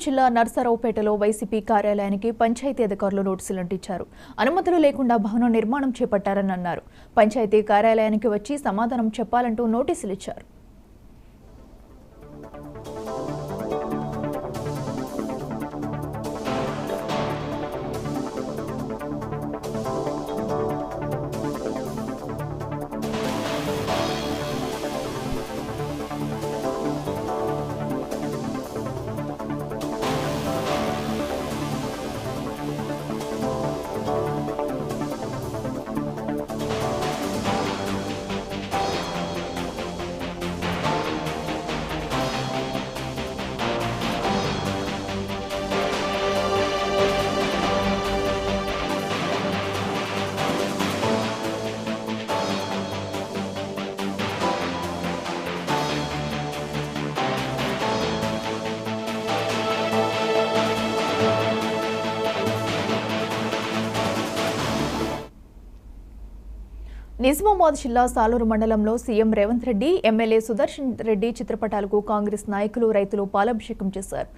జిల్లా నర్సరావుపేటలో వైసీపీ కార్యాలయానికి పంచాయతీ అధికారులు నోటీసులు అంటించారు. అనుమతులు లేకుండా భవనం నిర్మాణం చేపట్టారని అన్నారు. పంచాయతీ కార్యాలయానికి వచ్చి సమాధానం చెప్పాలంటూ నోటీసులు ఇచ్చారు. నిజామాబాద్ జిల్లా సాలూరు మండలంలో సీఎం రేవంత్ రెడ్డి, ఎమ్మెల్యే సుదర్శన్ రెడ్డి చిత్రపటాలకు కాంగ్రెస్ నాయకులు, రైతులు పాలాభిషేకం చేశారు.